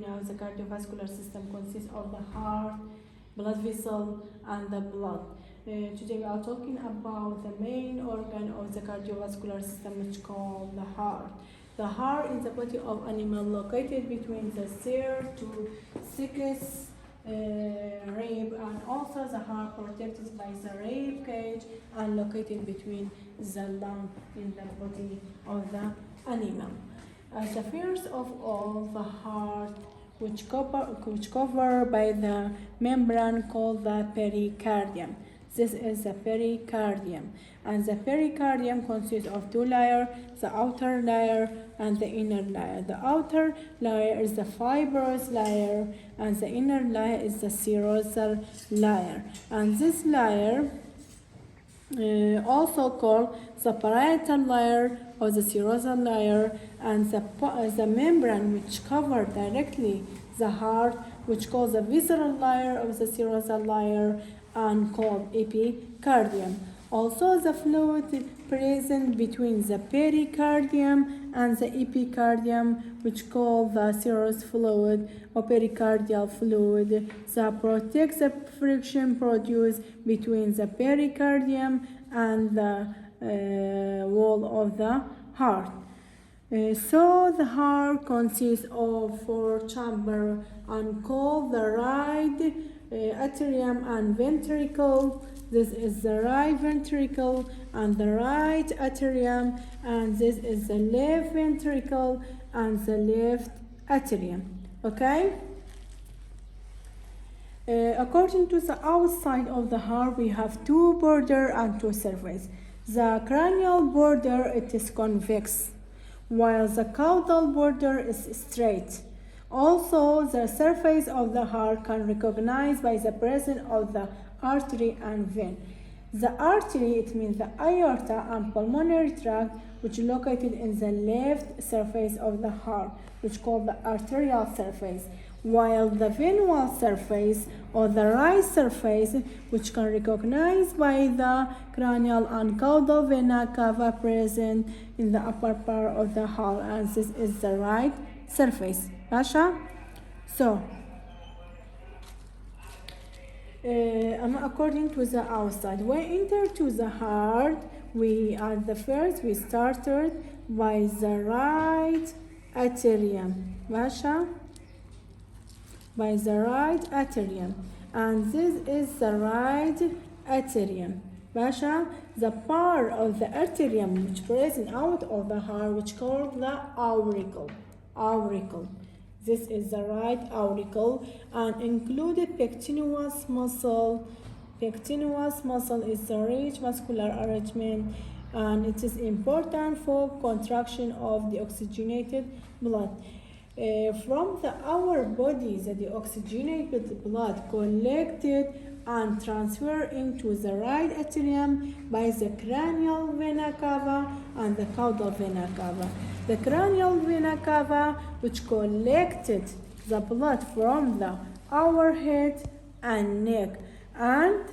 Now, the cardiovascular system consists of the heart, blood vessel, and the blood. Today we are talking about the main organ of the cardiovascular system, which called the heart. The heart is the body of animal located between the third to sixth rib, and also the heart protected by the rib cage and located between the lung in the body of the animal. The first of all, the heart, which cover by the membrane called the pericardium. This is the pericardium, and the pericardium consists of two layers: the outer layer and the inner layer. The outer layer is the fibrous layer, and the inner layer is the serosal layer. And this layer, also called the parietal layer or the serosal layer, and the membrane which cover directly the heart, which called the visceral layer of the serosal layer and called epicardium. Also, the fluid present between the pericardium and the epicardium, which called the serous fluid or pericardial fluid, that protects the friction produced between the pericardium and the wall of the heart. So the heart consists of four chambers and called the right atrium and ventricle. This is the right ventricle and the right atrium, and this is the left ventricle and the left atrium. Okay? According to the outside of the heart, we have two border and two surface. The cranial border, it is convex, while the caudal border is straight. Also, the surface of the heart can recognize by the presence of the artery and vein. The artery, it means the aorta and pulmonary tract, which is located in the left surface of the heart, which called the arterial surface, while the venous surface or the right surface, which can recognize by the cranial and caudal vena cava present in the upper part of the heart, and this is the right surface. Masha? So, according to the outside, when enter to the heart, we started by the right atrium. Masha? By the right atrium, and this is the right atrium. Masha? The part of the atrium which present out of the heart, which called the auricle. This is the right auricle and included pectineus muscle. Pectineus muscle is a rich muscular arrangement, and it is important for contraction of the oxygenated blood. From our body, the deoxygenated blood collected and transferred into the right atrium by the cranial vena cava and the caudal vena cava. The cranial vena cava, which collected the blood from our head and neck and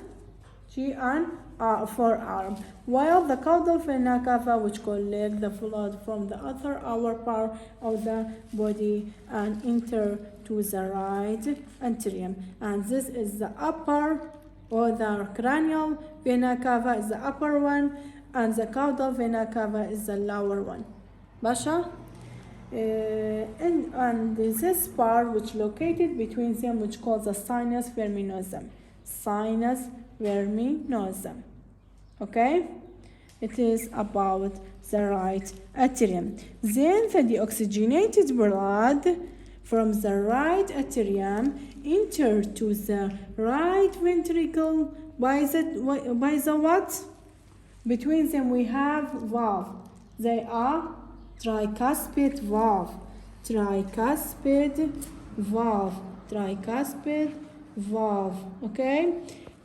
forearm, while the caudal vena cava, which collect the blood from the other outer part of the body and enter to the right atrium. And this is the upper, or the cranial vena cava is the upper one, and the caudal vena cava is the lower one. Basha? And this part, which located between them, which called the sinus verminosum. Sinus verminosum. Okay? It is about the right atrium. Then the deoxygenated blood from the right atrium enter to the right ventricle by the what? Between them we have valve. They are tricuspid valve. Tricuspid valve. Okay?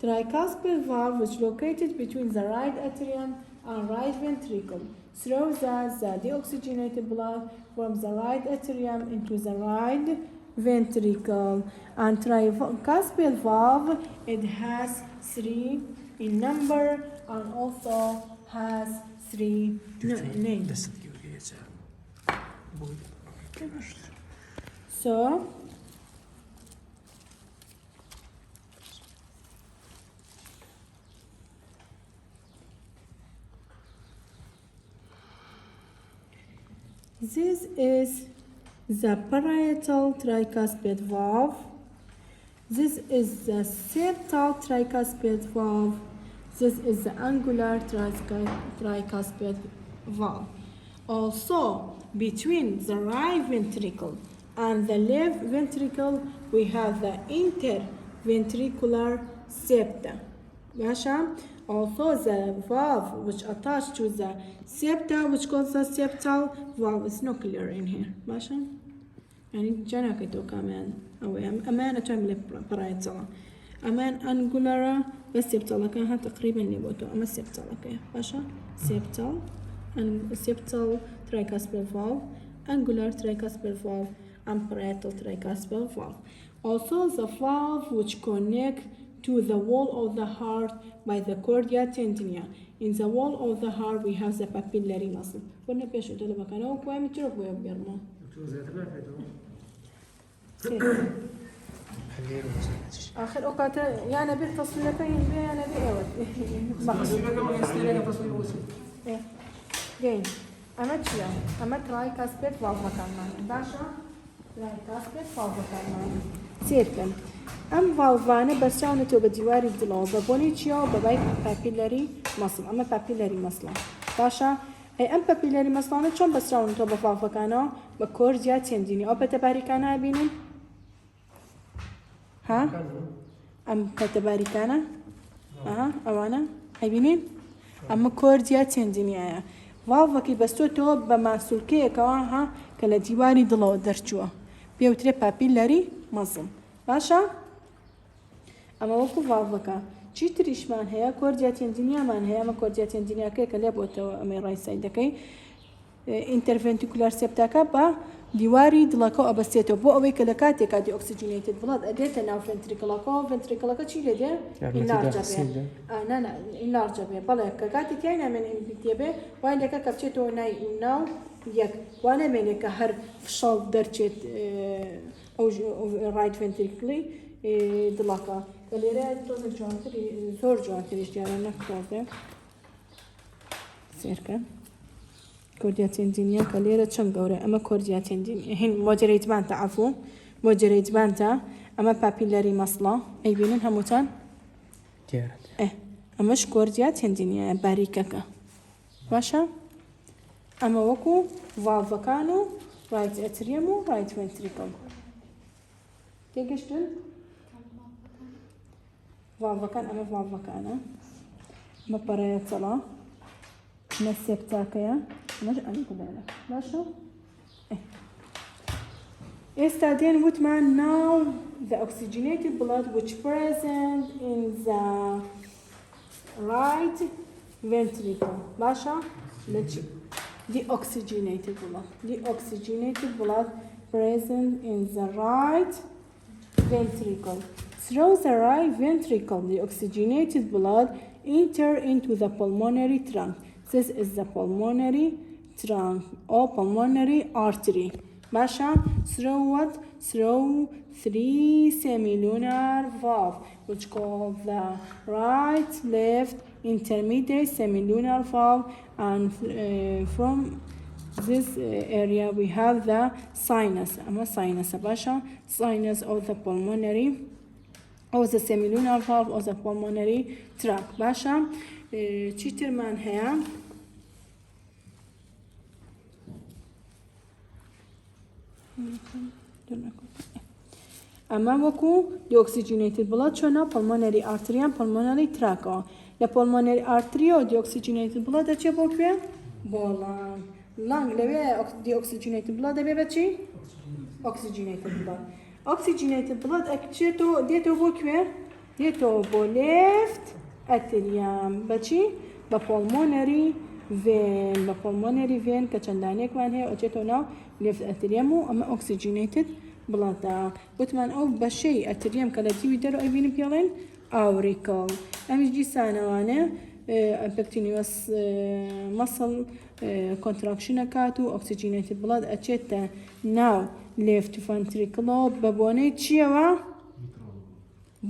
Tricuspid valve, which located between the right atrium and right ventricle, through the deoxygenated blood from the right atrium into the right ventricle. And tricuspid valve, it has 3 in number and also has 3 names. So This is the parietal tricuspid valve. This is the septal tricuspid valve. This is the angular tricuspid valve. Also, between the right ventricle and the left ventricle, we have the interventricular septa. Masha? Also, the valve which attached to the septa, which calls the septal valve, is not clear in here. Masha? يعني جناكتو كمان أو أمانة تعمل برايتلا أمان أنجولارا بس سيبتالا كانها تقريبا نبوتو أما سيبتالا كيا باشا سيبتال سيبتال tricuspid valve angular tricuspid valve and parietal tricuspid valve. Also the valve which connect to the wall of the heart by the cordia tendineae. In the wall of the heart we have the papillary muscle. قلنا بيش قلت له بكنا وكوي متروك ويبيرمو. آخر أوقات يعني بالتصوير كاين يعني بيعود إيه جين أما تشيا أما تراي كاسبت فالفا كمان باشا تراي كاسبت فالفا كمان سيركن أم فالفانة بس شاونة تو بديواري بدلو ببوني تشيا وبباي بابيلاري مصل أما بابيلاري مصلا باشا أي أم بابيلاري مصلانة شون بس شاونة تو بفالفا كانوا بكورجيا تنديني أو بتباري كانا بينن ها أم بتباري كانا أوانا هيبينين أما كورجيا تنديني فالفاكي بستو تو بماسولكي كواها كلا ديواري دلو درجوا بيوتري بابيلاري مصل باشا أما وكو فالفاكا چی تریشمان هەیە کۆرجیا تێنجینیامان هەیە ئەمە کۆرجیا تێنجینیاکەی کە لێ بۆتەوە ئەمەی ڕای سایدەکەی ئینتەرڤێنتیکولار سێپتاکە بە دیواری دڵەکە ئەبەستێتەوە بۆ ئەوەی کە لە کاتێکا دیۆکسیجینێتد بڵات ئەدێتە ناو ڤێنتریکڵەکەەوە ڤێنتریکڵەکە چی لێ دێ ئینلارجە بێ ئینلارجە بێ بەڵێ کە کاتی تیای نامێن ئینفیکتێ بێ وای لەکە کە بچێتەوە ناو یەک وا نامێنێت کە هەر فشەڵ دەرچێت ئەو ڕایت ڤێنتریکڵی دڵەکە کە لێرە تۆزە جوانتری زۆر جوانتریش دیارە نەکڕۆبێ سێرکە كورديا تندينيا كليرة چند گەورە ئەمە كورديا تندينيا هین مۆجرەی بانتە عفو مۆجرەی بانتە ئەمە پاپیلەری مەسڵە ئەیبینن هەمووتان ئەمەش كورديا تندينيا باریکەکە باشە ئەمە وەکو ڤالڤەکان و ڕایت ئەتریەم و ڕایت ڤێنتریکڵ تێگەشتن ڤالڤەکان ئەمە ڤالڤەکانە ئەمە پەرەیەتەڵە ئەمە سێپتاکەیە مش أنقذنا ماشي إستا دين وتمان now the oxygenated blood which present in the right ventricle ماشي deoxygenated blood present in the right ventricle through the right ventricle the oxygenated blood enter into the pulmonary trunk. This is the pulmonary trunk or pulmonary artery. Masha through what? Through three semilunar valve, which called the right, left, intermediate semilunar valve, and from this area we have the sinus. Sinus, Basha, sinus of the pulmonary, or the semilunar valve of the pulmonary tract. Basha, چیترمان هەیە ئەمە وەکو دیۆکسیجینێتد بڵات چۆنە پڵمۆنەری ئارتریان پڵمۆنەری تراکەوە لە پڵمۆنەری ئارتریۆ دیۆکسیجینێتد بڵات دەچێت بۆ کوێ بۆ لانگ لەوێ دیۆکسیجینێتد بڵات دەبێت بەچی ئۆکسیجینێتد بڵات ئۆکسیجینێتد بڵات ئەچێتەوە دێتەوە بۆ کوێ دێتەوە بۆ لێفت ئەتریان بەچی بە پۆلمۆنەری vén کە چەندانێکمان هەیە ئەچێتەوە ناو لێفت ئەتریەم و ئەمە ئۆکسیجینێتد بڵاتە وتمان ئەو بەشەی ئەتریەم کە لە دیوی دەرەوە ئەیبینی پێڵێن ئاوریکڵ ئەمیش دیسانەوانە پێکتینیوەس مەسڵ کۆنتراکشنەکات و ئۆکسیجینێتد بڵات ئەچێتە ناو لێفت ڤێنتریکڵەوە بە بۆنەی چیەوە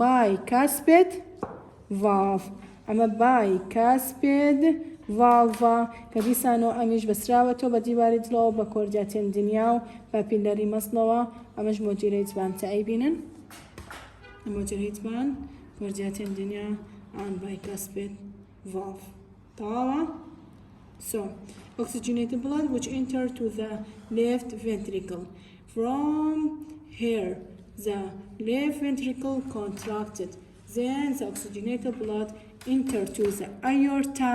بای کاسپێت valve. أما باي كاسبيد valva کە دیسانەوە ئەمیش بەسراوەتەوە بە دیواری دڵەوە بە کۆرجا تێندنیا و بە پیلەری مەسڵەوە ئەمەش مۆجیرەی جوان چای بینن مۆجیرەی جوان کۆرجا تێندنیا and bicuspid valve. تمام. So, oxygenated blood which enter to the left ventricle. From here, the left ventricle contracted. Then the oxygenated blood enter to the aorta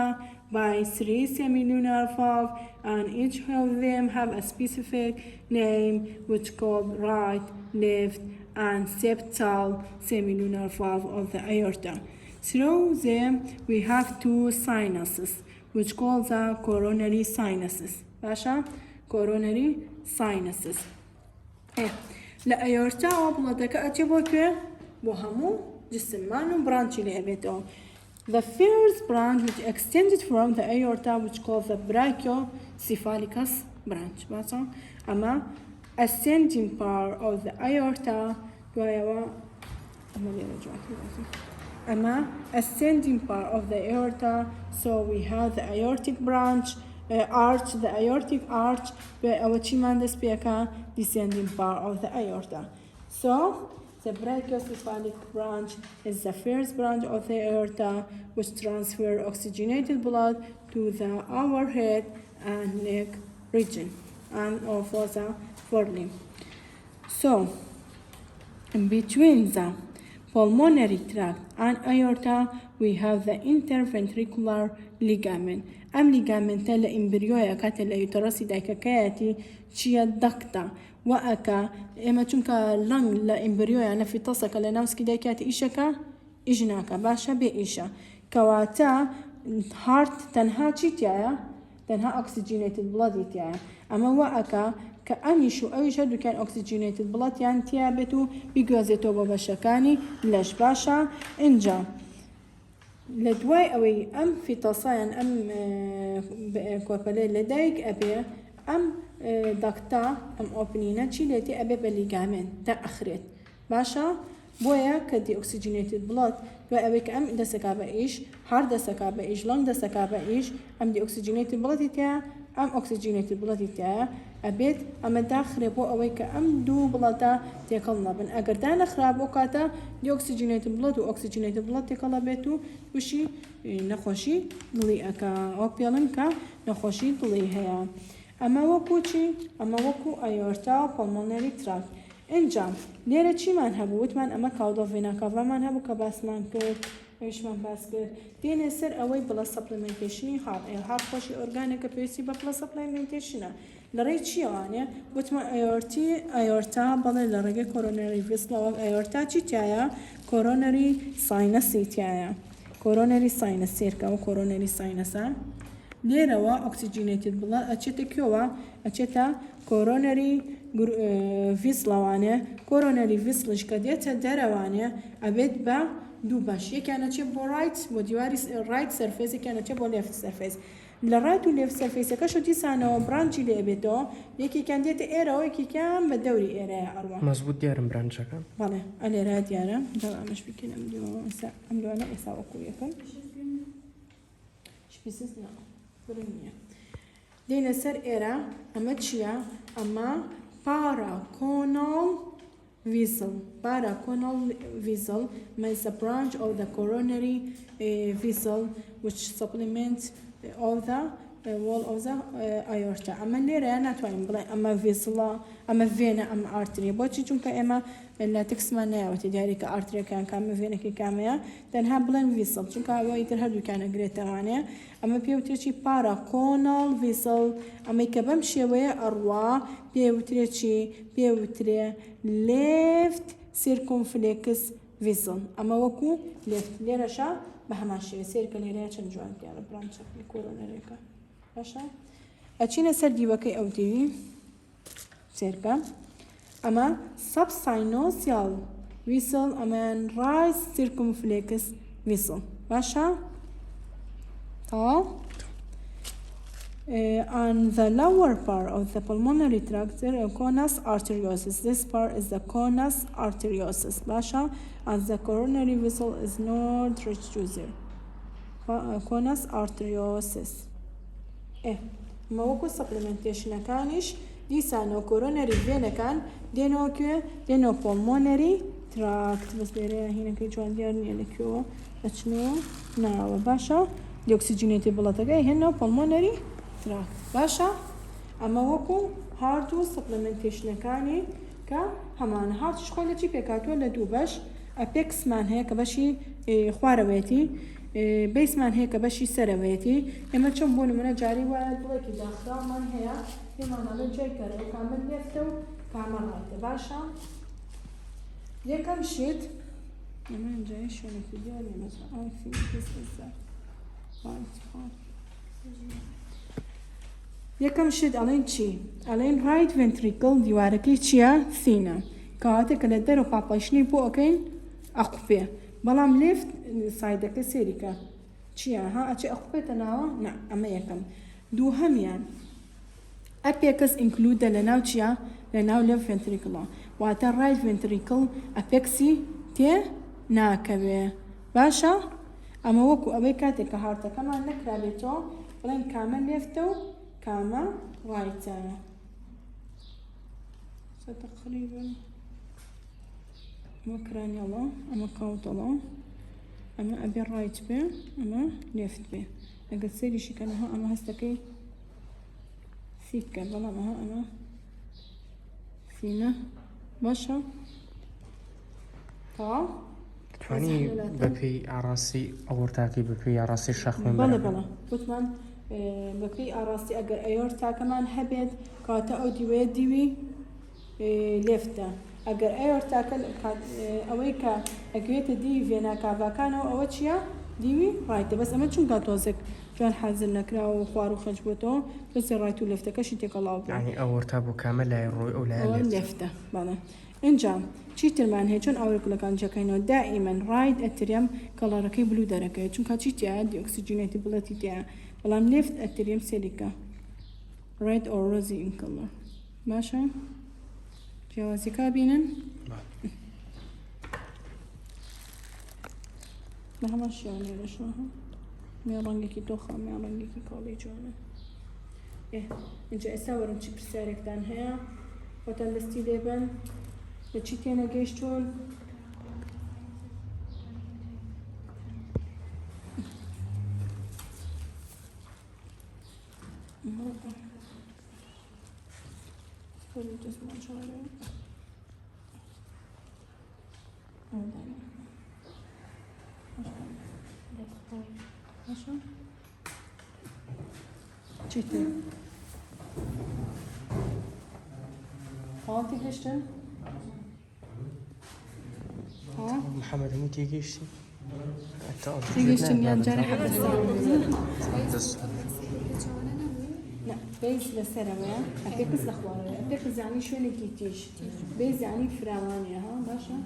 by 3 semilunar valve, and each of them have a specific name which called right, left, and septal semilunar valve of the aorta. Through them, we have two sinuses, which call the coronary sinuses. باشا coronary sinuses. لأيورتا أو بلادك أتبوكي وهمو جسمانو برانشي لهبتو. The first branch which extended from the aorta, which called the brachiocephalicus branch. باشا أما ascending part of the aorta ascending part of the aorta, so we have the aortic branch, arch, the aortic arch, descending part of the aorta. So the brachiocephalic branch is the first branch of the aorta which transfer oxygenated blood to the overhead and neck region and also the forelimb. So in between the pulmonary tract and aorta, we have the interventricular ligament. ligament تلا إمبريويا كاتلا يترسي دايكا كاتي تشيا دكتا وأكا إما تنكا لنگ لا إمبريويا أنا في تصك لناوسكي دايكاتي إيشكا إجناكا باشا بإيشا كواتا هارت تنها تشيتيا تنها oxygenated blood تيا أما وأكا كأنيشو أيش هدو كان oxygenated blood يعني تيابتو بيجوزيتو ببشكاني ليش باشا إنجا لدواي أوي أم في تصاين أم كوبلي لديك أبي أم دكتا أم أوبنينا تشيلتي أبي بالليجامين تأخرت باشا بويا كدي oxygenated blood بويا أبيك أم دسكا بإيش هارد دسكا بإيش لون دسكا بإيش أم دي oxygenated blood تيا أم oxygenated blood تيا أبيت أما داخل بو أويك أم دو بلاتا تيكلنا بن أجر دانا خراب وقاتا دي oxygenated blood و oxygenated blood تيكلا بيتو وشي نخوشي ضلي أكا أو بيلنكا نخوشي ضلي هيا أما وكو چي أما وكو أيورتا pulmonary tract إنجا ليرة چي من هبو وتمن أما كاودو فينا كافا من هبو كباس من كر إيش من باس كر دين سر أوي بلا supplementation هار خوشي أورجانيك بيسي بلا supplementation لري چی آنه بتم aorta بالا لرگه coronary vessel aorta چی تایا coronary sinus تایا coronary sinus سرکه و coronary sinus لیره و oxygenated blood اچته کیوا اچته coronary vessel وانه coronary vessel شکدیت دروانه ابد با دو باش یکانه چه با right و دیواری right surface یکانه چه با left surface لرايت وليفت سيرفيس كشو دي سانو برانشي لابيتو يكي كان ديت ايرا ويكي كان بدوري ايرا اروح مزبوط ديارم برانشا كان فوالا على راه ديارم دابا مش بكين عملو انا يساوي كويكم شبيسس لا برنيا دينا سر ايرا اما تشيا اما paraconal vessel is a branch of the coronary vessel which supplements all the wall of the aorta. أما اللي رانا توين بلا أما vessel أما vena أما artery. بوتشي چونك أما لا تكسمنا وتداري كartery كان كام vena كي كاميا تنها بلان vessel چونك هو يترهدو كان غريتا معناه أما بيوتريشي paraconal vessel أما يكبمشي ويا أروا بيوتريشي left circumflex vessel أما وكو left ليرشا بهماشي سيركل ليريا چنجوان كيالا برانشا كورونريكا باشا اچينا سر ديوكي او تي سيركا اما subsynovial vessel اما right circumflex vessel باشا تمام on the lower part of the pulmonary tract there is conus arteriosus. This part is the conus arteriosus باشا and the coronary vessel is not reducer. كونس ارتريوسس ما وكو سبلمنتيشن كانش ديسانو كوروناري فينا كان دينو بولمونري تراكت بس ليري هنا كي جوان ديارني لكيو اشنو ناو باشا ديوكسيجينيتي بلاتاكاي هنا بولمونري تراكت باشا اما وكو هاردو سبلمنتيشن كاني كا همان هارد شخوله چی پێکاتوە لە دوو بەش ئەپێکسمان هەیە کە بەشی خوارەوێتی بیسمان هەیە کە بەشی سەرەوێتی ئێمە چۆن بۆ نمونە جاری وایە دڵێکی داخراومان هەیە پێمانەڵێ جێی کەرە و کامە لێفتە و کامە ڕایتە باشە یەکەم شت ئەمە جای شوێنێکی دیارە مەسەڵەن ئاسی یەکەم شت ئەڵێن چی؟ ئەڵێن ڕایت ڤێنتریکڵ دیوارەکەی چییە؟ سینە کەواتە کە لە دەرەوە پاپەشنی بۆ ئەەکەین ئەقوپێ بەڵام لێفت سایدەکە سێریکە چییە؟ ها ئەچێ ئەقوپێتە ناوە؟ نە ئەمە یەکەم دووهەمیان ئەپێکس ئینکلودە لە ناو چییە؟ لە ناو لێف ڤێنتریکڵە واتە ڕایت ڤێنتریکڵ ئەپێکسی تێ ناکەوێ باشە؟ ئەمە وەکو ئەوەی کاتێک کە هارتەکەمان نەکرابێتەوە بڵێن کامە لێفتە و كاما رايتا تقريبا مكران يلا اما كاوت الله اما ابي رايت به اما ليفت به اقل سيري شي كان ها اما هستكي سيكا بلا ما اما فينا باشا طبعا تواني بپی عراسی ئەوەرتاکی بپی عراسی شەخ من بەڵێ وتمان بەپی ئاراستی ئەگەر ئەیۆرتاکەمان هەبێت کاتە ئەو دیوێ دیوی لێفتە ئەگەر ئەیۆرتاکە ئەوەی کە ئەگوێتە دیوی ڤێنا کاڤاکانەوە ئەوە چییە؟ دیوی ڕایتە بەس ئەمە چونکە تۆزێک جوان حەزر نەکراوە و خوار و خەج بووەتەوە بەسی ڕایت و لێفتەکەشی تێکەڵاو بوو یعنی ئەوەرتا بوو کامە لای ڕۆی ئەو لای لێفتە بەڵێ اینجا چیترمان هەیە چۆن ئاورکلەکان جەکەینەوە دائیمەن ڕایت ئەتریەم کەڵارەکەی بلو دەرەکەی چونکە چی تایە دیۆکسیجینێتی بڵەتی تایە بەڵام لێفت ئەتریەم سێریکە ڕایت ئۆ ڕۆزی ئین کەڵەر باشە جیاوازیکا بینن بە هەمان شیانێرەشەوە مێ ڕەنگێکی تۆخە مێ ڕەنگێکی کاڵی جوانە اینجا ئێستا وەرم چی پرسیارێکتان هەیە خۆتان دەستی لێبن لە چی تێنە گەیشتون چیتر هاتی گەشتن محەممەد هەموو تێگەیشتی تێگەشتن یان جارە بيز لسرمه أبيكس لخوارة أبيكس يعني شو نكتيش بيز يعني فراوانية ها باشا